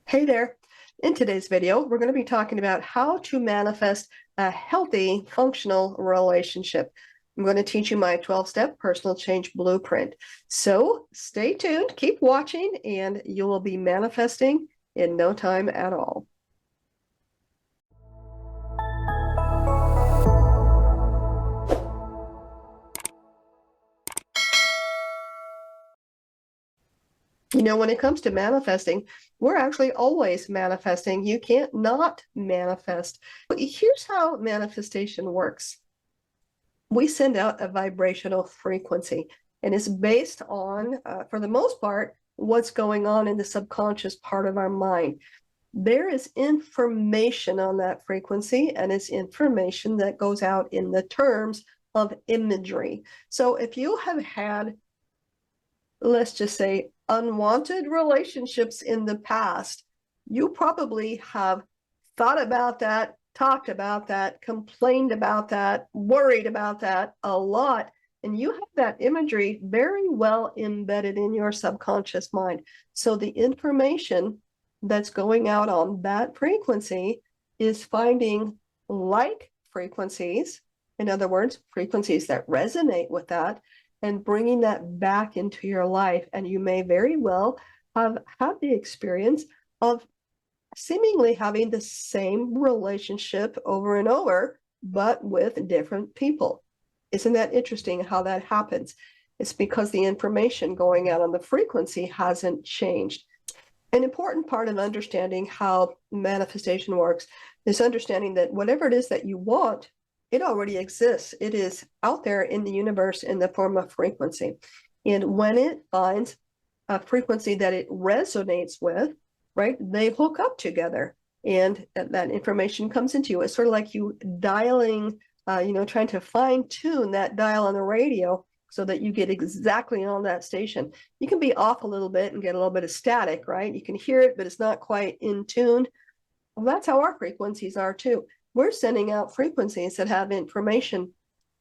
Hey there. In today's video, we're going to be talking about how to manifest a healthy, functional relationship. I'm going to teach you my 12-step personal change blueprint. So stay tuned, keep watching, and you will be manifesting in no time at all. You know, when it comes to manifesting, we're actually always manifesting. You can't not manifest. Here's how manifestation works. We send out a vibrational frequency, and it's based on, for the most part, what's going on in the subconscious part of our mind. There is information on that frequency, and it's information that goes out in the terms of imagery. So if you have had, let's just say, unwanted relationships in the past, you probably have thought about that, talked about that, complained about that, worried about that a lot. And you have that imagery very well embedded in your subconscious mind. So the information that's going out on that frequency is finding like frequencies, in other words, frequencies that resonate with that, and bringing that back into your life. And you may very well have had the experience of seemingly having the same relationship over and over, but with different people. Isn't that interesting how that happens? It's because the information going out on the frequency hasn't changed. An important part of understanding how manifestation works is understanding that whatever it is that you want, it already exists. It is out there in the universe in the form of frequency. And when it finds a frequency that it resonates with, right, they hook up together and that information comes into you. It's sort of like you dialing, trying to fine tune that dial on the radio so that you get exactly on that station. You can be off a little bit and get a little bit of static, right? You can hear it, but it's not quite in tune. Well, that's how our frequencies are too. We're sending out frequencies that have information.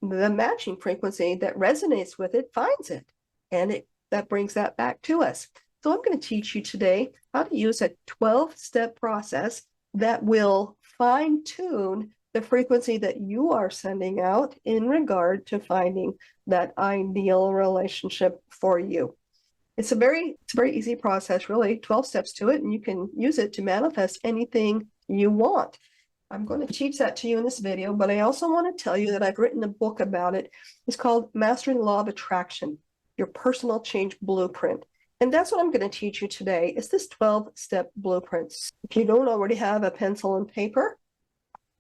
The matching frequency that resonates with it finds it, and that brings that back to us. So I'm going to teach you today how to use a 12-step process that will fine-tune the frequency that you are sending out in regard to finding that ideal relationship for you. It's a very easy process, really, 12 steps to it, and you can use it to manifest anything you want. I'm going to teach that to you in this video, but I also want to tell you that I've written a book about it. It's called Mastering the Law of Attraction, Your Personal Change Blueprint. And that's what I'm going to teach you today. It's this 12-step blueprint. If you don't already have a pencil and paper,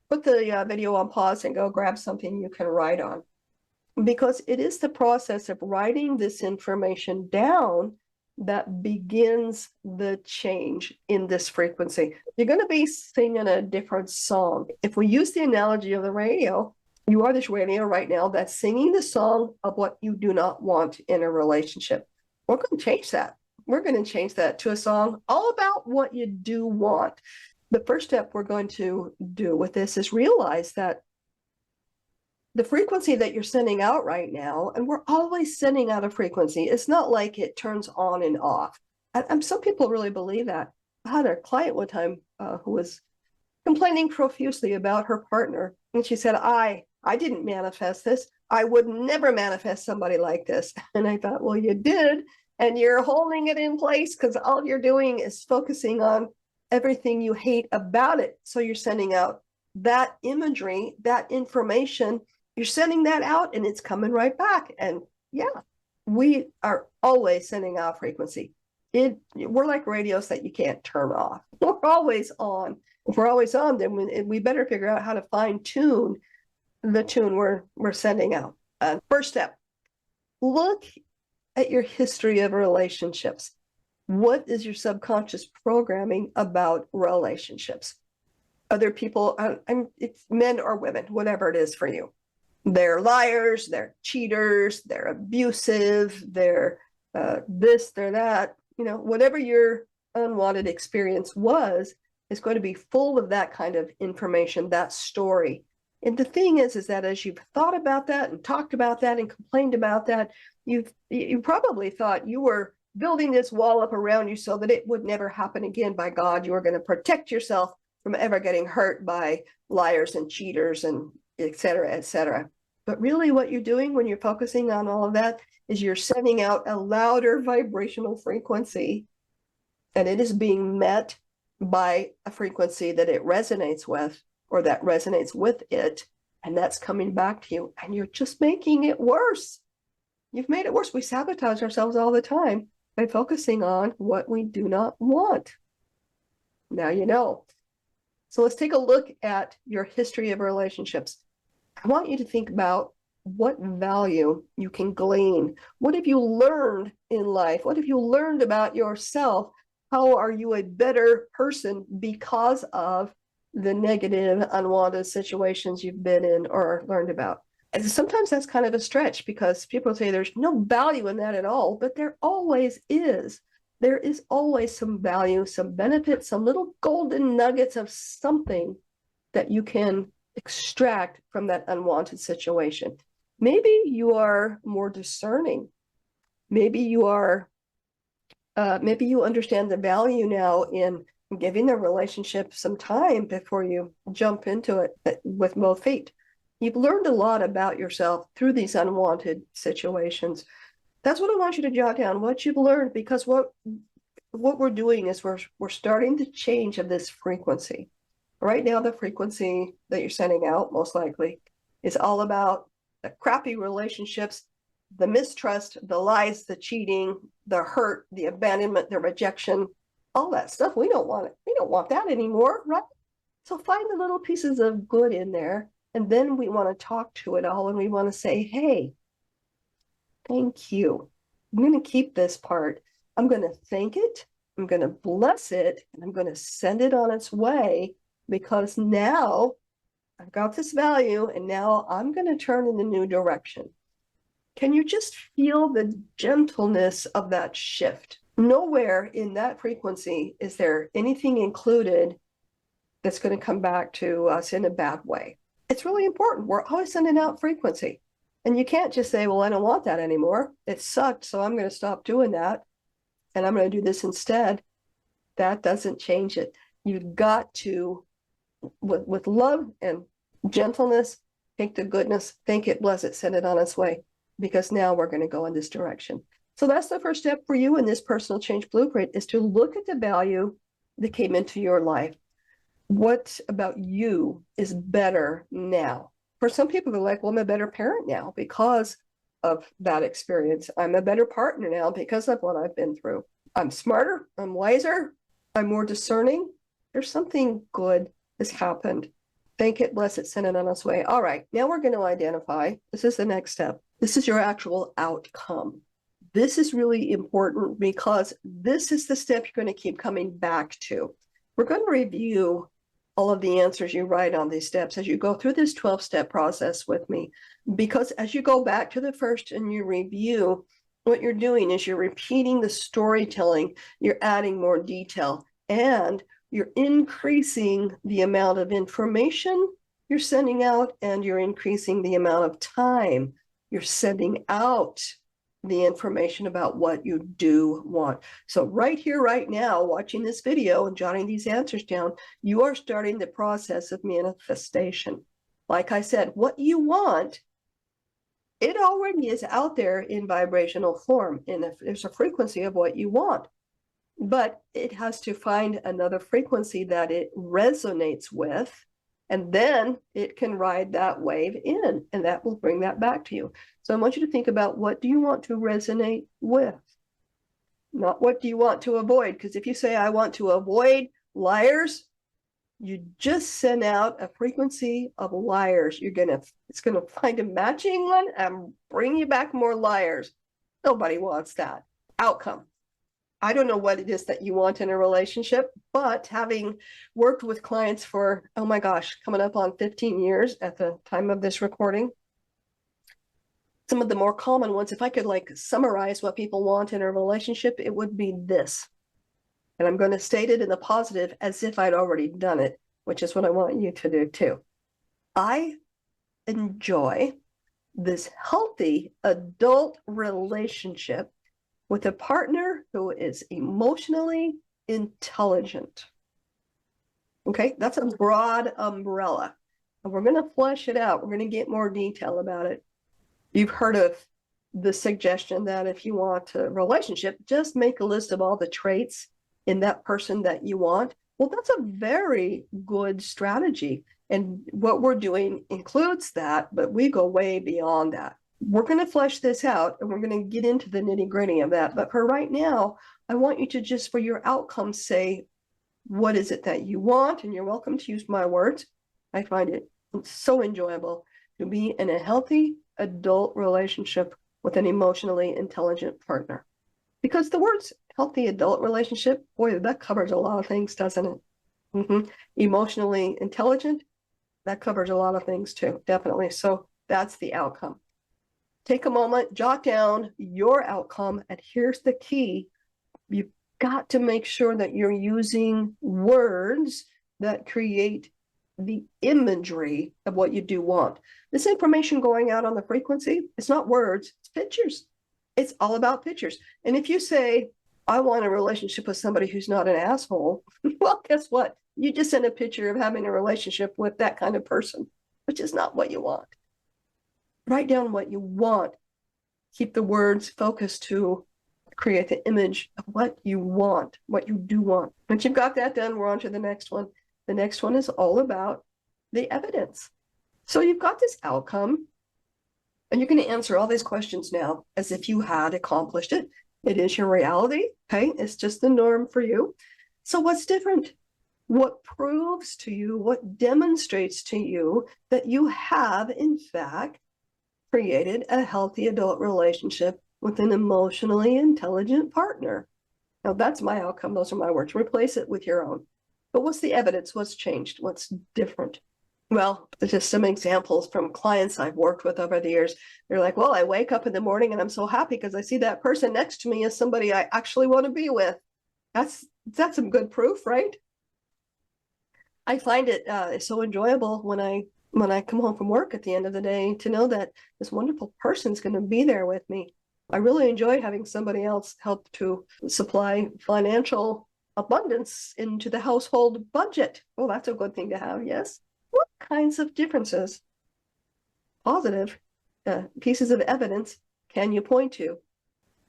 put the video on pause and go grab something you can write on. Because it is the process of writing this information down that begins the change in this frequency. You're going to be singing a different song. If we use the analogy of the radio, you are this radio right now that's singing the song of what you do not want in a relationship. We're going to change that. We're going to change that to a song all about what you do want. The first step we're going to do with this is realize that the frequency that you're sending out right now, and we're always sending out a frequency. It's not like it turns on and off. And some people really believe that. I had a client one time who was complaining profusely about her partner. And she said, I didn't manifest this. I would never manifest somebody like this. And I thought, well, you did. And you're holding it in place because all you're doing is focusing on everything you hate about it. So you're sending out that imagery, that information. You're sending that out and it's coming right back. And yeah, we are always sending out frequency. We're like radios that you can't turn off. We're always on. If we're always on, then we better figure out how to fine tune the tune we're sending out. First step, look at your history of relationships. What is your subconscious programming about relationships? Other people, it's men or women, whatever it is for you. They're liars, they're cheaters, they're abusive, they're this, they're that. Whatever your unwanted experience was, is going to be full of that kind of information, that story. And the thing is that as you've thought about that and talked about that and complained about that, you probably thought you were building this wall up around you so that it would never happen again. By God, you are going to protect yourself from ever getting hurt by liars and cheaters and et cetera, et cetera. But really what you're doing when you're focusing on all of that is you're sending out a louder vibrational frequency, and it is being met by a frequency that it resonates with, or that resonates with it, and that's coming back to you, and you're just making it worse. You've made it worse. We sabotage ourselves all the time by focusing on what we do not want. Now you know. So let's take a look at your history of relationships. I want you to think about what value you can glean. What have you learned in life? What have you learned about yourself? How are you a better person because of the negative, unwanted situations you've been in or learned about? And sometimes that's kind of a stretch because people say there's no value in that at all, but there always is. There is always some value, some benefit, some little golden nuggets of something that you can extract from that unwanted situation. Maybe you are more discerning. Maybe you are, maybe you understand the value now in giving the relationship some time before you jump into it with both feet. You've learned a lot about yourself through these unwanted situations. That's what I want you to jot down, what you've learned, because what we're doing is we're starting to change of this frequency. Right now, the frequency that you're sending out, most likely, is all about the crappy relationships, the mistrust, the lies, the cheating, the hurt, the abandonment, the rejection, all that stuff. We don't want it. We don't want that anymore, right? So find the little pieces of good in there, and then we want to talk to it all, and we want to say, hey, thank you. I'm going to keep this part. I'm going to thank it. I'm going to bless it, and I'm going to send it on its way, because now I've got this value, and now I'm going to turn in a new direction. Can you just feel the gentleness of that shift? Nowhere in that frequency is there anything included that's going to come back to us in a bad way. It's really important. We're always sending out frequency. And you can't just say, well, I don't want that anymore. It sucked, so I'm going to stop doing that, and I'm going to do this instead. That doesn't change it. You've got to, with love and gentleness, take the goodness, thank it, bless it, send it on its way, because now we're going to go in this direction. So that's the first step for you in this personal change blueprint, is to look at the value that came into your life. What about you is better now? For some people, they're like, well, I'm a better parent now because of that experience. I'm a better partner now because of what I've been through. I'm smarter, I'm wiser, I'm more discerning. There's something good has happened. Thank it, bless it, send it on its way. All right, now we're going to identify, this is the next step. This is your actual outcome. This is really important because this is the step you're going to keep coming back to. We're going to review all of the answers you write on these steps as you go through this 12-step process with me. Because as you go back to the first and you review, what you're doing is you're repeating the storytelling, you're adding more detail, and you're increasing the amount of information you're sending out, and you're increasing the amount of time you're sending out the information about what you do want. So right here, right now, watching this video and jotting these answers down, you are starting the process of manifestation. Like I said, what you want, it already is out there in vibrational form, and there's a frequency of what you want, but it has to find another frequency that it resonates with, and then it can ride that wave in, and that will bring that back to you. So I want you to think about, what do you want to resonate with? Not what do you want to avoid, because if you say, I want to avoid liars, you just send out a frequency of liars. It's gonna find a matching one and bring you back more liars. Nobody wants that outcome. I don't know what it is that you want in a relationship, but having worked with clients for, oh my gosh, coming up on 15 years at the time of this recording, some of the more common ones, if I could like summarize what people want in a relationship, it would be this. And I'm going to state it in the positive as if I'd already done it, which is what I want you to do too. I enjoy this healthy adult relationship with a partner who is emotionally intelligent. Okay, that's a broad umbrella. And we're going to flesh it out. We're going to get more detail about it. You've heard of the suggestion that if you want a relationship, just make a list of all the traits in that person that you want. Well, that's a very good strategy. And what we're doing includes that, but we go way beyond that. We're going to flesh this out and we're going to get into the nitty-gritty of that. But for right now, I want you to just, for your outcomes, say, what is it that you want? And you're welcome to use my words. I find it so enjoyable to be in a healthy adult relationship with an emotionally intelligent partner. Because the words healthy adult relationship, boy, that covers a lot of things, doesn't it? Emotionally intelligent, that covers a lot of things too, definitely. So that's the outcome. Take a moment, jot down your outcome, and here's the key. You've got to make sure that you're using words that create the imagery of what you do want. This information going out on the frequency, it's not words, it's pictures. It's all about pictures. And if you say, I want a relationship with somebody who's not an asshole, well, guess what? You just sent a picture of having a relationship with that kind of person, which is not what you want. Write down what you want. Keep the words focused to create the image of what you want, what you do want. Once you've got that done, we're on to the next one. The next one is all about the evidence. So you've got this outcome, and you're going to answer all these questions now as if you had accomplished it. It is your reality, okay? It's just the norm for you. So what's different? What proves to you, what demonstrates to you that you have, in fact, created a healthy adult relationship with an emotionally intelligent partner? Now, that's my outcome. Those are my words. Replace it with your own. But what's the evidence? What's changed? What's different? Well, just some examples from clients I've worked with over the years. They're like, well, I wake up in the morning and I'm so happy because I see that person next to me is somebody I actually want to be with. That's some good proof, right? I find it so enjoyable when I come home from work at the end of the day to know that this wonderful person's going to be there with me. I really enjoy having somebody else help to supply financial abundance into the household budget. Oh, that's a good thing to have, yes. What kinds of differences, positive pieces of evidence, can you point to?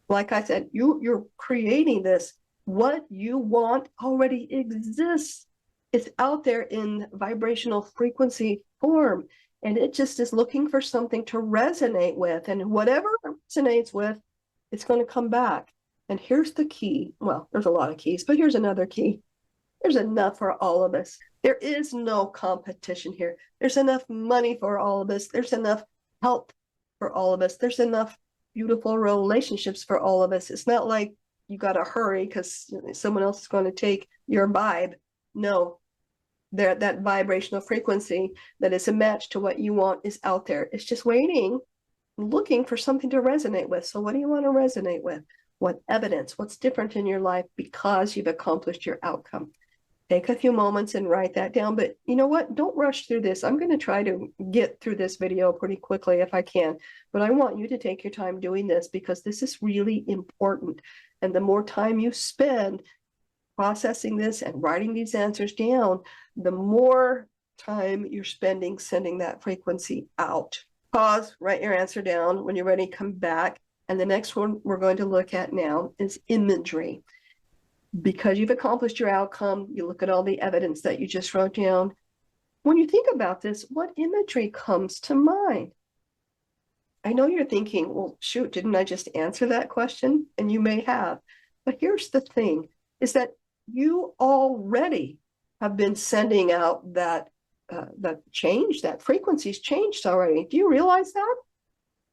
Like I said, you're creating this. What you want already exists. It's out there in vibrational frequency form, and it just is looking for something to resonate with. And whatever it resonates with, it's going to come back. And here's the key. Well, there's a lot of keys, but here's another key. There's enough for all of us. There is no competition here. There's enough money for all of us. There's enough help for all of us. There's enough beautiful relationships for all of us. It's not like you got to hurry because someone else is going to take your vibe. No, that vibrational frequency that is a match to what you want is out there. It's just waiting, looking for something to resonate with. So what do you want to resonate with? What evidence? What's different in your life because you've accomplished your outcome? Take a few moments and write that down. But you know what? Don't rush through this. I'm going to try to get through this video pretty quickly if I can. But I want you to take your time doing this because this is really important. And the more time you spend processing this and writing these answers down, the more time you're spending sending that frequency out. Pause, write your answer down. When you're ready, come back. And the next one we're going to look at now is imagery. Because you've accomplished your outcome, you look at all the evidence that you just wrote down. When you think about this, what imagery comes to mind? I know you're thinking, well, shoot, didn't I just answer that question? And you may have. But here's the thing, is that you already have been sending out that change, that frequency's changed already. Do you realize that?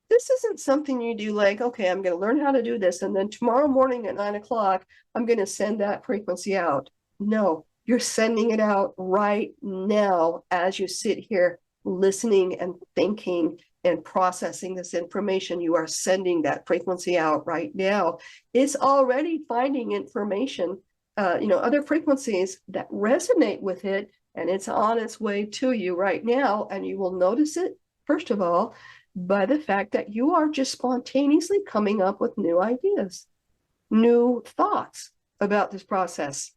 This isn't something you do like, okay, I'm going to learn how to do this, and then tomorrow morning at 9 o'clock, I'm going to send that frequency out. No, you're sending it out right now as you sit here listening and thinking and processing this information. You are sending that frequency out right now. It's already finding information, other frequencies that resonate with it, and it's on its way to you right now. And you will notice it, first of all, by the fact that you are just spontaneously coming up with new ideas. new thoughts about this process.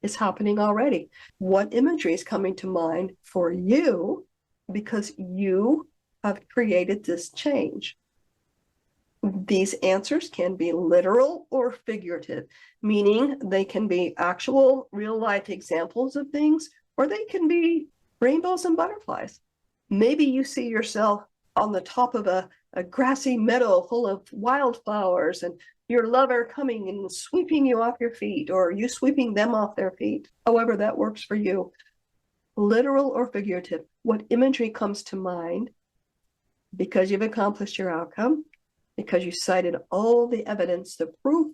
It's happening already. What imagery is coming to mind for you because you have created this change? These answers can be literal or figurative, meaning they can be actual real life examples of things, or they can be rainbows and butterflies. Maybe you see yourself on the top of a grassy meadow full of wildflowers and your lover coming and sweeping you off your feet, or you sweeping them off their feet, however that works for you. Literal or figurative, what imagery comes to mind because you've accomplished your outcome, because you cited all the evidence, the proof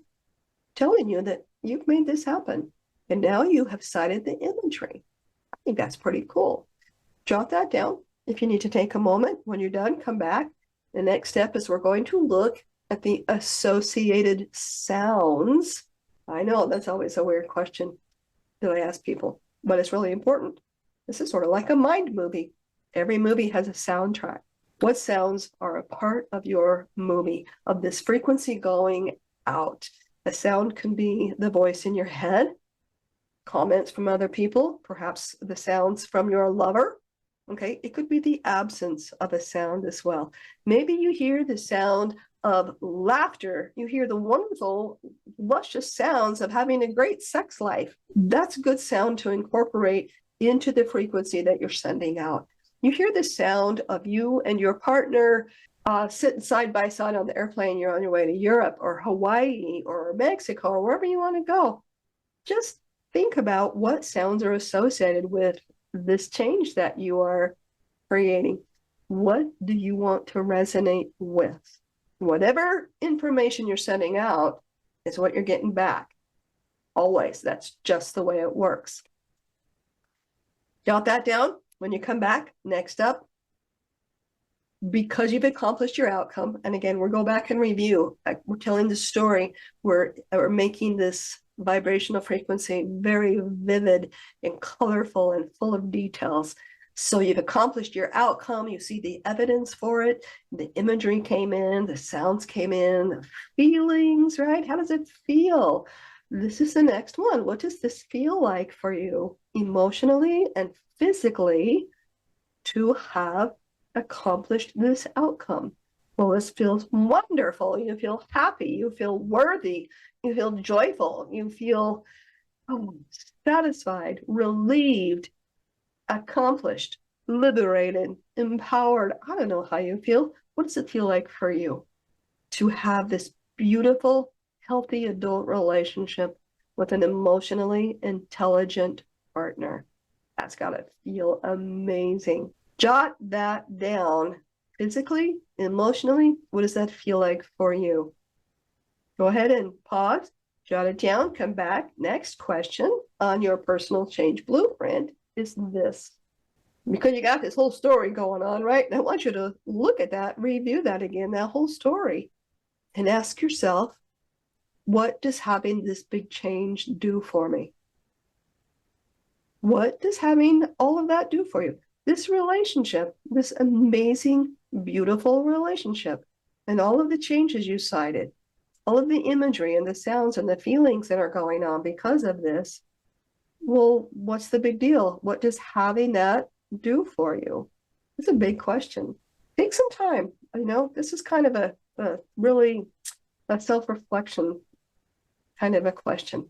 telling you that you've made this happen. And now you have cited the imagery. I think that's pretty cool. Jot that down. If you need to take a moment, when you're done, come back. The next step is we're going to look at the associated sounds. I know that's always a weird question that I ask people, but it's really important. This is sort of like a mind movie. Every movie has a soundtrack. What sounds are a part of your movie, of this frequency going out? A sound can be the voice in your head, comments from other people, perhaps the sounds from your lover. Okay, it could be the absence of a sound as well. Maybe you hear the sound of laughter. You hear the wonderful, luscious sounds of having a great sex life. That's a good sound to incorporate into the frequency that you're sending out. You hear the sound of you and your partner sitting side by side on the airplane. You're on your way to Europe or Hawaii or Mexico or wherever you want to go. Just think about what sounds are associated with this change that you are creating. What do you want to resonate with? Whatever information you're sending out is what you're getting back. Always. That's just the way it works. Jot that down. When you come back, next up, because you've accomplished your outcome, and again, we'll go back and review. We're telling the story. We're making this vibrational frequency very vivid and colorful and full of details. So you've accomplished your outcome. You see the evidence for it. The imagery came in, the sounds came in, the feelings, right? How does it feel? This is the next one. What does this feel like for you emotionally and physically to have accomplished this outcome? Well, this feels wonderful. You feel happy. You feel worthy. You feel joyful. You feel satisfied, relieved, accomplished, liberated, empowered. I don't know how you feel. What does it feel like for you to have this beautiful, healthy adult relationship with an emotionally intelligent partner? That's got to feel amazing. Jot that down. Physically, emotionally, what does that feel like for you? Go ahead and pause, jot it down, come back. Next question on your personal change blueprint is this. Because you got this whole story going on, right? And I want you to look at that, review that again, that whole story, and ask yourself, what does having this big change do for me? What does having all of that do for you? This relationship, this amazing, beautiful relationship, and all of the changes you cited, all of the imagery and the sounds and the feelings that are going on because of this, well, what's the big deal? What does having that do for you? It's a big question. Take some time. This is kind of a really a self-reflection kind of a question.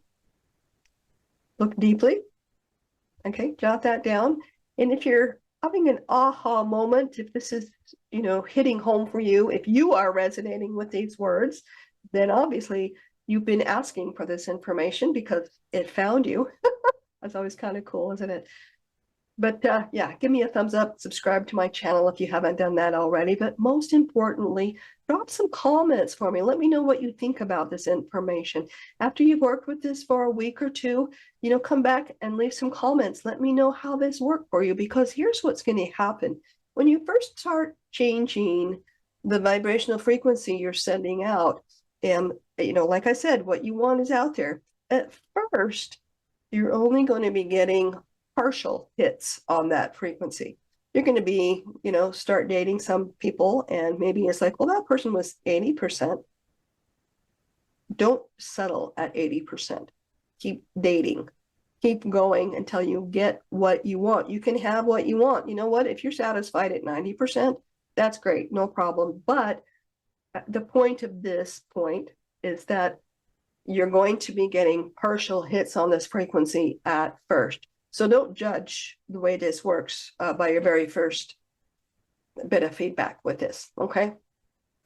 Look deeply. Okay, jot that down. And if you're having an aha moment, if this is, hitting home for you, if you are resonating with these words, then obviously you've been asking for this information because it found you. That's always kind of cool, isn't it? But yeah, give me a thumbs up, subscribe to my channel if you haven't done that already. But most importantly, drop some comments for me. Let me know what you think about this information. After you've worked with this for a week or two, come back and leave some comments. Let me know how this worked for you, because here's what's going to happen. When you first start changing the vibrational frequency you're sending out, and, like I said, what you want is out there. At first, you're only going to be getting partial hits on that frequency. You're going to be, start dating some people, and maybe it's like, well, that person was 80%. Don't settle at 80%. Keep dating. Keep going until you get what you want. You can have what you want. You know what? If you're satisfied at 90%, that's great, no problem. But the point of this point is that you're going to be getting partial hits on this frequency at first. So don't judge the way this works by your very first bit of feedback with this, okay?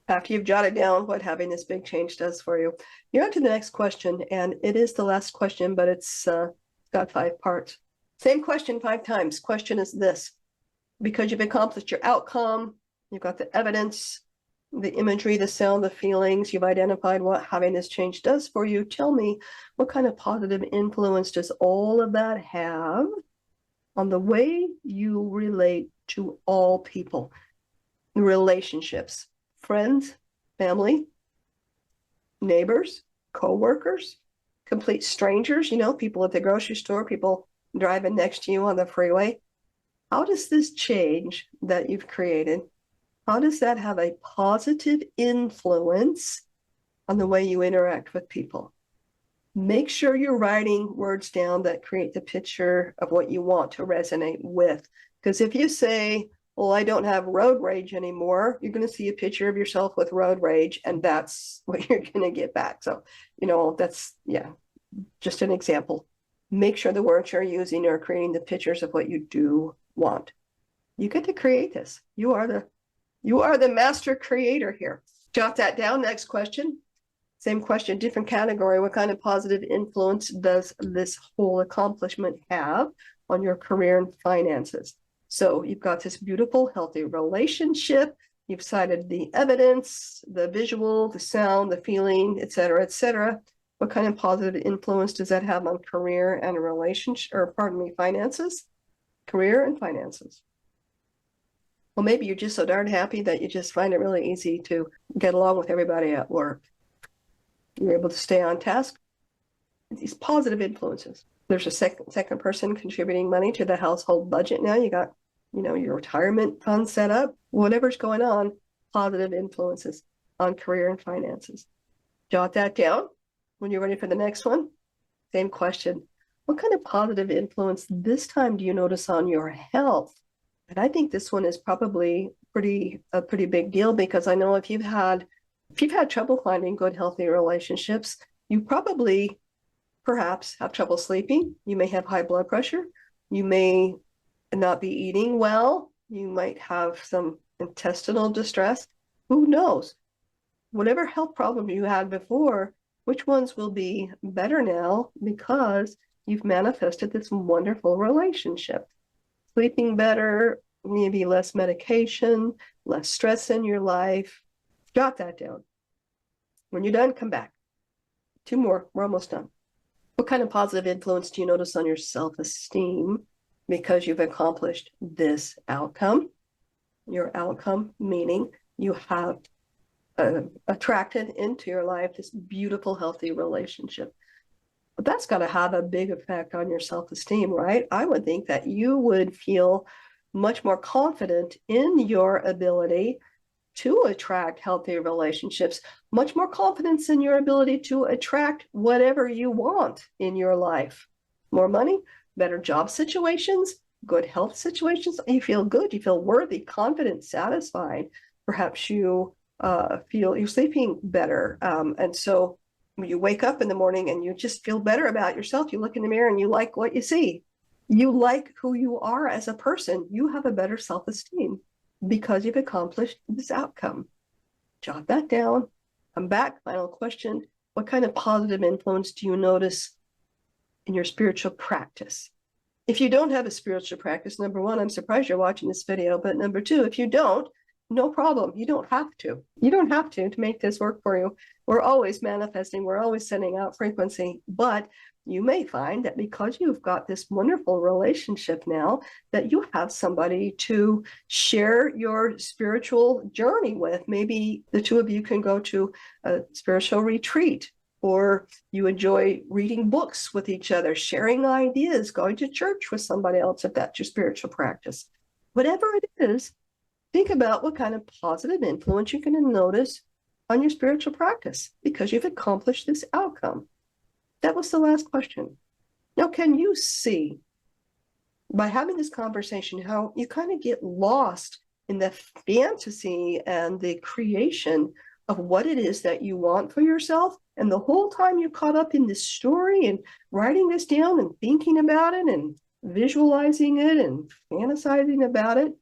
After you've jotted down what having this big change does for you, you're on to the next question, and it is the last question, but it's got 5 parts. Same question 5 times. Question is this: because you've accomplished your outcome, you've got the evidence, the imagery, the sound, the feelings, you've identified what having this change does for you. Tell me, what kind of positive influence does all of that have on the way you relate to all people, relationships, friends, family, neighbors, co-workers, complete strangers, you know, people at the grocery store, people driving next to you on the freeway? How does this change that you've created, how does that have a positive influence on the way you interact with people? Make sure you're writing words down that create the picture of what you want to resonate with. Because if you say, well, I don't have road rage anymore, you're going to see a picture of yourself with road rage, and that's what you're going to get back. So, you know, that's, yeah, just an example. Make sure the words you're using are creating the pictures of what you do want. You get to create this. You are the master creator here. Jot that down. Next question. Same question, different category. What kind of positive influence does this whole accomplishment have on your career and finances? So you've got this beautiful, healthy relationship. You've cited the evidence, the visual, the sound, the feeling, et cetera, et cetera. What kind of positive influence does that have on career and relationship, or pardon me, finances? Career and finances. Well, maybe you're just so darn happy that you just find it really easy to get along with everybody at work. You're able to stay on task. These positive influences. There's a second person contributing money to the household budget now. You got, you know, your retirement fund set up. Whatever's going on, positive influences on career and finances. Jot that down when you're ready for the next one. Same question. What kind of positive influence this time do you notice on your health? And I think this one is probably a pretty big deal, because I know if you've had trouble finding good, healthy relationships, you probably perhaps have trouble sleeping. You may have high blood pressure. You may not be eating well. You might have some intestinal distress. Who knows? Whatever health problem you had before, which ones will be better now because you've manifested this wonderful relationship? Sleeping better, maybe less medication, less stress in your life. Jot that down. When you're done, come back. 2 more. We're almost done. What kind of positive influence do you notice on your self-esteem because you've accomplished this outcome? Your outcome meaning you have attracted into your life this beautiful, healthy relationship. But that's got to have a big effect on your self-esteem, right? I would think that you would feel much more confident in your ability to attract healthy relationships, much more confidence in your ability to attract whatever you want in your life. More money, better job situations, good health situations. You feel good, you feel worthy, confident, satisfied. Perhaps you feel you're sleeping better. And so when you wake up in the morning and you just feel better about yourself, you look in the mirror and you like what you see. You like who you are as a person. You have a better self-esteem because you've accomplished this outcome. Jot that down. Come back. Final question. What kind of positive influence do you notice in your spiritual practice? If you don't have a spiritual practice, number 1, I'm surprised you're watching this video. But number 2, if you don't, no problem. You don't have to. You don't have to make this work for you. We're always manifesting. We're always sending out frequency. But you may find that because you've got this wonderful relationship now, that you have somebody to share your spiritual journey with. Maybe the 2 of you can go to a spiritual retreat, or you enjoy reading books with each other, sharing ideas, going to church with somebody else if that's your spiritual practice. Whatever it is, think about what kind of positive influence you're going to notice on your spiritual practice because you've accomplished this outcome? That was the last question. Now, can you see by having this conversation how you kind of get lost in the fantasy and the creation of what it is that you want for yourself? And the whole time you're caught up in this story and writing this down and thinking about it and visualizing it and fantasizing about it,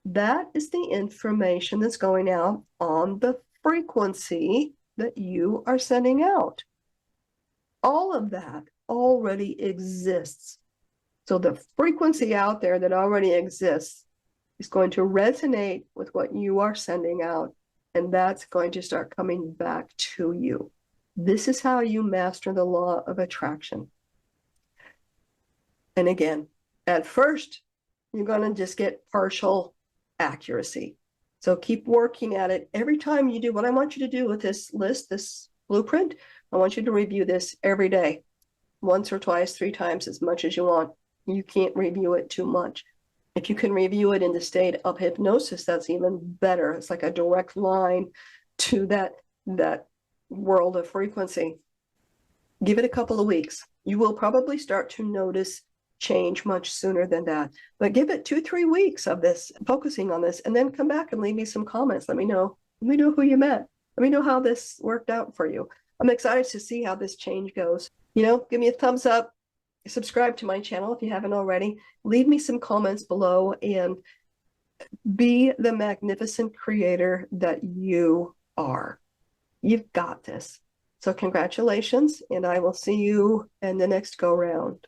that is the information that's going out on the frequency that you are sending out. All of that already exists. So the frequency out there that already exists is going to resonate with what you are sending out, and that's going to start coming back to you. This is how you master the law of attraction. And again, at first, you're going to just get partial accuracy. So keep working at it. Every time you do what I want you to do with this list, this blueprint, I want you to review this every day, once or twice, 3 times, as much as you want. You can't review it too much. If you can review it in the state of hypnosis, that's even better. It's like a direct line to that world of frequency. Give it a couple of weeks. You will probably start to notice change much sooner than that. But give it 2-3 weeks of this, focusing on this, and then come back and leave me some comments. Let me know who you met. Let me know how this worked out for you. I'm excited to see how this change goes. Give me a thumbs up. Subscribe to my channel if you haven't already. Leave me some comments below and be the magnificent creator that you are. You've got this. So congratulations, and I will see you in the next go round.